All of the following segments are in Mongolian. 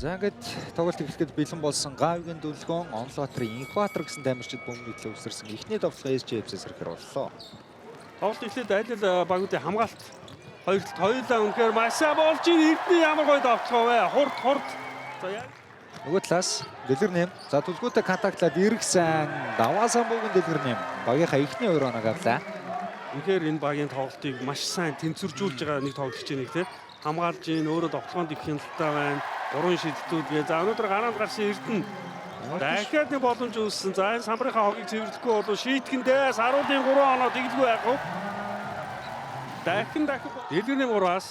За ингээд тоглолт эхлэхэд бэлэн болсон Гавигийн дүлгөөн Онлбаатарын Инкватор гэсэн тамирчид бөмбөг төлөө өсөрсөн эхний тоглолтоо SJFC-с ирэхээр боллоо. Тоглолт эхлээд аль багуудын хамгаалалт хоёулаа үнэхээр маш сайн болж ирдний ямар гоё давталгаа вэ? Хурд. За яг нөгөө талаас дэлгэр нэм. За түлхүүтэй контактлаад ирэх сайн даваасан бүгэн дэлгэр нэм. Багийнхаа эхний 2 оног авлаа. үнэхээр энэ багийн тоглолтыг маш сайн тэнцвэржүүлж байгаа нэг тоглогч нэг тийм хамгаалж ийн өөрөө довтлоонд их хяналттай байна. 3 шидэлтүүдгээ. За өнөөдөр гараанд гарсан Эрдэнэ дахиад нэг боломж үүссэн. За энэ самбарынхаа хогийг цэвэрлэхгүй бол шийтгэндээ саруулын 3 оноо тэгэлгүй яах вэ? Дахин дэлгэрний 3-аас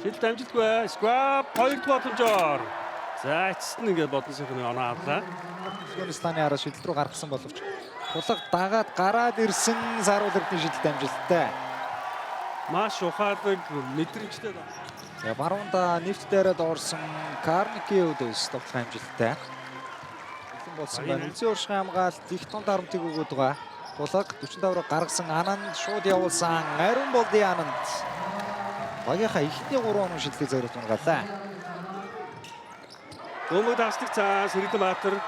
шидэлт амжилтгүй. Сквап 2 боломжоор. За эцэст нь ингээд бодсон сөхний оноо авлаа. Афганистаны араас шидэлт рүү гаргасан боловч тулаг дагаад гараад ирсэн саруул эрдний шидэлт амжилттай. Маш ухаадаг мэдрэмжтэй. За баруунда нэвт дээрээ орсон Карники өдөөс тоглох амжилттай. Бэлэн болсон байна. Үлзий уршигын хамгаалалт их тун дарамтыг өгöd байгаа. Тулаг 45-аар гаргасан Ананд шууд явуулсан. Ариун болдын Ананд. Багийнхаа ихний 3 оноо шидлэг зориулж унгаалаа. Бөмбөг дасдаг цаас Эрдэнэ Баатар.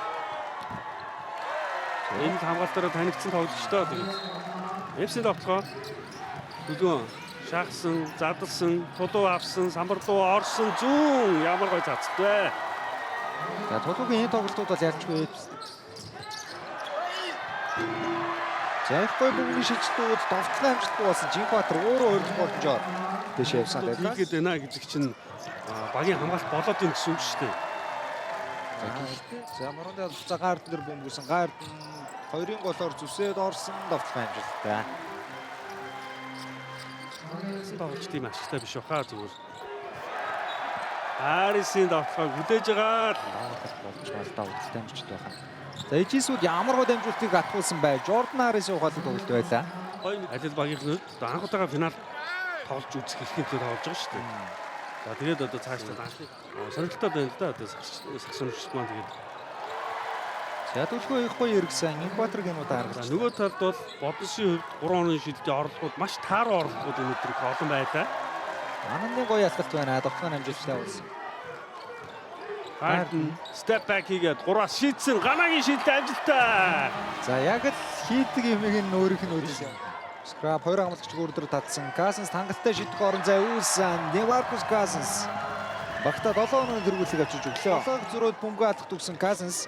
Энэ хамгаалтаараа танигдсан тоглогчдоо тэгээд FC-д тоглохоо дүлгөөн шахсан, задалсан, тулуу авсан, самбар руу орсон зүүн ямар гоё цацтай. За тулуугийн энэ тоглолтууд бол ялчгүй. За их гоё бүгний шилжилтүүд довтлон амжилттай болсон Жинбаатар өөрөө 2 боломжоор дэш явсан байлаа. Хийгээд байна гэж чинь багийн хамгаалалт болоод юм гэсэн үг шүү дээ. За мөрөндөө за гаард нэр бөмбөсөн гаард 2-ын голоор зүсээд орсон довтлон амжилттай. Тоглож тийм ашигтай биш баха зүгээр. Харисын давталгааг хүлээж байгаа болж байгаа удалтай амжилт байна. За ижисүүд ямар гоо дамжуултыг атгуулсан бай. Жордан Харисын ухаалаг тоглолт байлаа. Алил багийнхнууд анх удаага финал тоглож үзэх эрхийг тоглож байгаа шүү дээ. За тэгээд одоо цаашдаа анхны сонирхолтой байна л да. Одоо сагсамжч маань тэгээд за түлхүү их гоё иргсэн Инкваторгийн удаа харагдсан. Нөгөө талд бол бодсон хувьд 3 оны шилдэг орлогууд маш тааруу орлогууд өнөөдөр их олон байлаа. Анандын гоё ялгалт байна. Довтлон амжилттай болсон. Хайтан step back хийгээд 3-аас шийдсэн Ганагийн шийдэлт амжилттай. За яг л хийдэг юмыг нь өөрийнх нь үүдээс юм. Скрап 2 хамгаалагч өрдөр татсан. Касенс хангалттай шийдэх орон зай үүссэн. Неваркус Касенс багтаа 7 оноо дэргүүлэг авчиж өглөө. 7 зөрөөд бөмбөг алах төгсөн Касенс.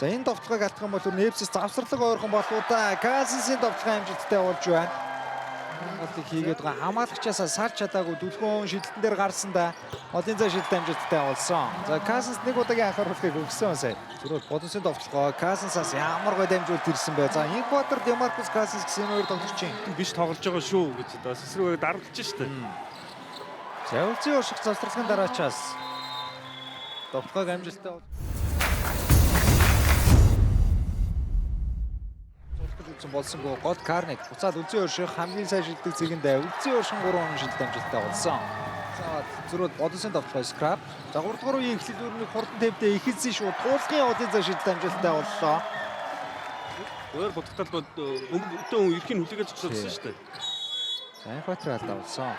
За энэ довтлогыг алдах юм бол Нэвсэс завсарлаг ойрхон болов да. Касенсийн довтлогын амжилттай болж байна. Голыг хийгээд байгаа хамгаалагчаасаа сарч чадаагүй дүлгөөн шидэлтэн дээр гарсан да. Одын зай шидэлт амжилттай болсон. За Касенс нэг удаагийн анхааруулгыг өгсөн сая. Зүрх бодонсын довтлогоо Касенсаас ямар гоё дамжуулт ирсэн бэ. За Инкватор Демаркус Касенс гэсэн энэ 2 тоглогчийн биш тоглож байгаа шүү гэж одоо сэсрүүгээ дарамтлж штэ. За үлзий урших завсралгын дараачаас довтлогыг амжилттай болсонгүй гол Карник буцаад үлзий урших хамгийн сайн шилдэг зэгэндээ үлзий уршин 3 оноо шилдэг амжилттай болсон. За зүрх бодонсын довтлогоо Скрап. За 3 дугаар үеийн эхлэл өрнөний хурдан төвдөө ихэлсэн шууд туулгын одын зай шилдэг амжилттай боллоо. Өөр бодготал өдөө эрхийн хүлээгээд зогсоолсон шүү дээ. За Инкватор алдаа болсон.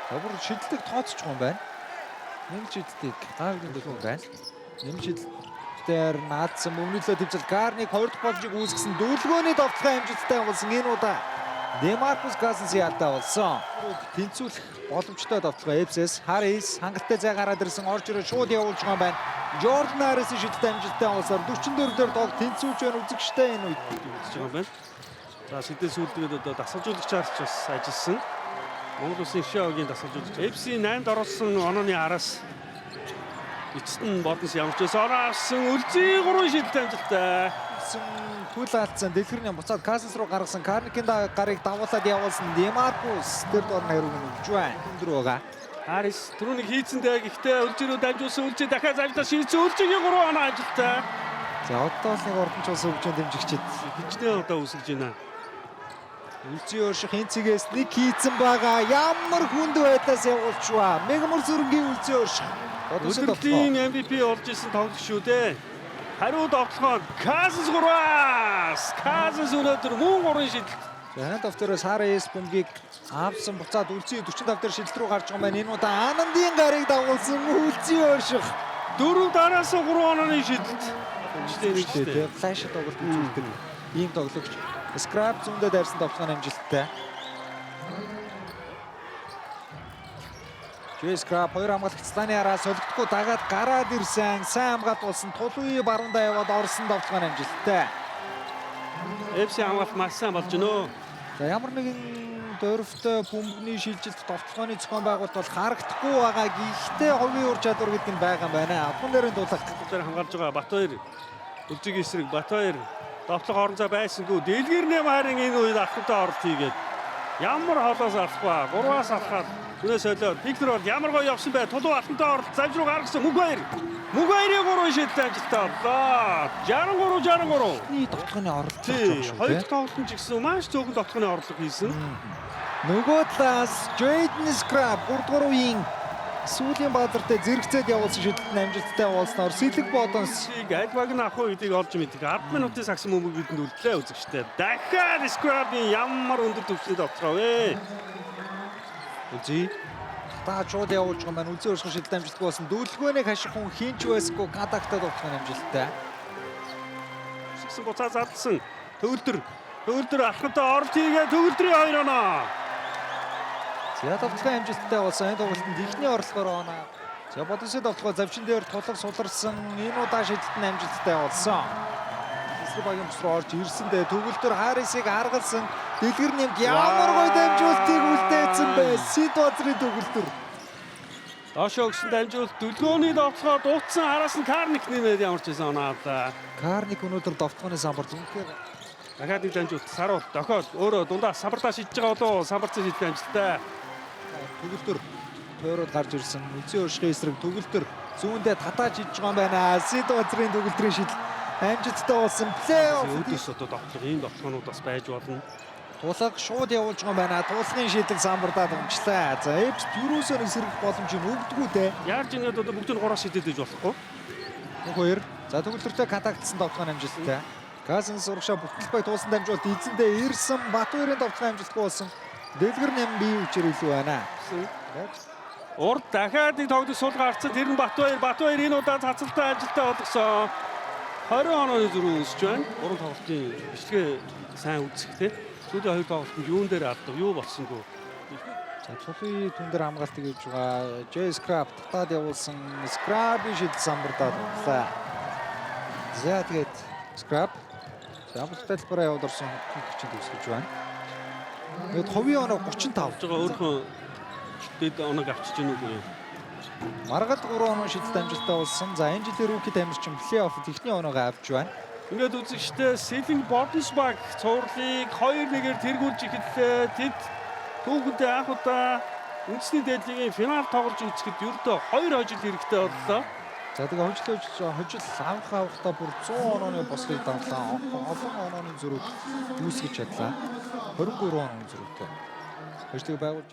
За бүр шилдэг тооцож байгаа юм байна. Нэмж шилдэг Гавигийн дөрөв байна. Нэмж шилдээр наадсан өмнөлөө төвчл Карник 2 дахь боломжийг үүсгэсэн дүлгөөний довтлогын амжилттай болсон энэ удаа Демаркус Касенсийн алдаа болсон. Тэнцүүлэх боломжтой довтлогоо FC-с Харис хангалттай зай гараад ирсэн орж ирээ шууд явуулж байгаа юм байна. Жордан Харисын шилдэг амжилттай болсоор 44 дээр тоглолт тэнцүүлж байна үзэгчтэй энэ үед үзэж байгаа юм байна. За сэдэн сүүлдгээд одоо дасгалжуулагч арч бас ажилласан. Монгол Улсын ШО-гийн дасгалжуулагч FC 8-д орсон онооны араас эцэст нь боднос ямарч байсан оноо авсан үлзий 3 шилдэг амжилттай. Түл алдсан дэлгэрний буцаад Касенс руу гаргасан Карникийн гарыг давуулаад явуулсан Демаркус тэр дор хариуг нь өгж байна. Өндөр байгаа. Харис түрүүнийг хийцэндээ гэхдээ үлзий рүү дамжуулсан үлзий дахиад завждаа шийдсэн үлзийгийн 3 оноо амжилттай. За одоо л нэг ордонч ус хөгжөөнд дэмжигчэд хичнээн одоо үсгэж байна. Үлзий урших энэ цэгээс нэг хийцэн байгаа. Ямар хүнд байдлаас явуулж ба. Мегамор зүрэнгийн үлзий урших. Өдөртлийн MVP болж исэн тоглогч шүү дээ. Хариу довтлогоо Касенс 3-аас. Касенс өнөөдөр мөн 3 шидэлт За Ханадов дээр Сарес бөмбөгийг авсан буцаад үлзий 45 дээр шилжил рүү гарч байгаа юм байна. Энэ удаа Анандын гарыг дагуулсан үлзий өших. 4 дараас 3 онооны шидэлт. Жишээ нь флаш тоглолт үзүүлдэг. Ийм тоглогч. Скрап зүүндээ дайрсан тоглоом амжилттай. Скрап хоёр хамгаалагч Станы араас солигдохгүй дагаад гараад ирсэн. Сайн хамгаалт болсон. Тулуи баруунда яваад орсон тоглоом амжилттай. FC хамгаалалт маш сайн болж гинөө. За ямар нэгэн дөрвтэй бөмбөний шилжилт товтлооны зохион байгуулалт бол харагдахгүй байгаа. Гэхдээ хувийн ур чадвар гэдэг нь байгаа юм байна. Авхан нэрийн дулах дээр хамгаалж байгаа Батбаяр үлзиг эсрэг Батбаяр товтлог хоронцоо байсангүй дэлгэрний майрын энэ үед ахтаа оролт хийгээд ямар холоос алахгүй 3-аас алхаад түнээс солиод Виктор бол ямар гоё явсан бай тулуу алтантаа оролт завж руу гаргасан Мугайрын 3 шидэлт амжилттай боллоо 63. Ний тоглооны оролцоо Тий, хоёр тоглолтын ч гэсэн маш цөөхөн тоглооны орлого хийсэн. Нөгөө талаас Jaden Scrap 3-р үеийн сүүлийн баазартай зэрэгцээд явуулсан шидэлт амжилттай болсноор Сэлэг Бодонс аль баг нь авах үедийг олж мэддэг. 10 минутын сагсан бөмбөг бидэнд үлдлээ үзэгчтэй. Дахиад Scrap-ийн ямар өндөр төвчний тоглоо вэ? Үзье. та шууд явуулж байгаа маань үзэн өршин шидэлт амжилттай болсон. Дүүлгөөнийг хаших хүн хинч байсгүй гадагтаа тоглох амжилттай. Сэгсэн буцаа задсан. Төвлөр алхантаа оролт хийгээ төвлөрийн 2 оноо. За тоглох амжилттай болсон. Энэ тоглолтод ихний орлогоор оноо. За Бодонсын тоглоо завчин дээр тулаг суларсан. Энэ удаа шидэлт амжилттай болсон. Эсрэг багийн бус руу орж ирсэндээ төгөлдөр Харисыг харгалсан. Дэлгэр нэмд ямар гоё дамжуултыг үлдээсэн бэ? Сид базрын төгөлдөр. Доошоо өгсөн дамжуулт дөлгөөний довтлогоо дуутсан араас нь Карник нэмээд ямар ч байсан оноо авлаа. Карник өнөөдөр довтлооны самбар зүнхээр Дахиад нэг дамжуулт саруул дохиол өөрөө дундаа самбартаа шидэж байгаа болоо самбарцаа шидэх амжилттай. төгөлдөр тойроод гарч ирсэн. Үзэн өршгийн эсрэг төгөлдөр зүүндээ татааж иж байгаа юм байна. Сид базрын төгөлдрийн шидэл амжилттай болсон. Плей-офф Өөдөөс одоо тоглох ийм тоглоомнууд бас байж болно. тулаг шууд явуулж байгаа юм байна. Туулгын шидэл самбардаа дэмжлээ. За Эвс юусоо нэг сэргэх боломж нь өгдөггүй дээ. Яаж ингэж одоо бүгд нь 3-аас шидэдэж болохгүй. Хоёр. За төгөлдөртэй контактсан тоглоом амжилттай. Газын сурагшаа бүтэлбай туулсан дамжуулт эзэндээ ирсэн Батбаярын тоглоом амжилтгүй болсон. Дэлгэр нэм бие үчир илүү байна. Урд дахиад нэг тоглолт сул гарцсан. Тэр нь Батбаяр энэ удаа цацалтай ажилтаа болгосон. 20 онооны зүрх өсөж байна. 3 тоглолтын бичлэгээ сайн үзэхтэй. Сүүлийн 2 тоглолтод юун дээр алдав, юу болсонгүй. За Тулуи түн дээр хамгаалтыг хийж байгаа. J Scrap татаад явуулсан. Scrap-ийн шидэл самбардаа тоглолоо. За тэгээд Scrap Ямбал тайлбараа яваад орсон хүчинд үсгэж байна. Тэгэд хувийн оноо 35 байгаа өөрөө дэд оног авчиж гэнэ үгүй. Маргал 3 оноо шидэлт амжилттай болсон. За энэ жилийн рүүки тамирчин плей-офф ихний оноогоо авч байна. Ингээд үзэгчтэй Сэлинг Боденсбаг цувралыг 2-1-ээр тэргүүлж эхэллээ. Тэд түүхэндээ анх удаа үндэсний дээдлигийн финал тоглож үзэхэд ердөө 2 хожил хэрэгтэй боллоо. За тэгээ хожил авахтаа бүр 100 онооны бослыг давлаа. Олон онооны зөрүүг үүсгэж чадлаа. 23 онооны зөрүүтэй. Хожлыг байгуулж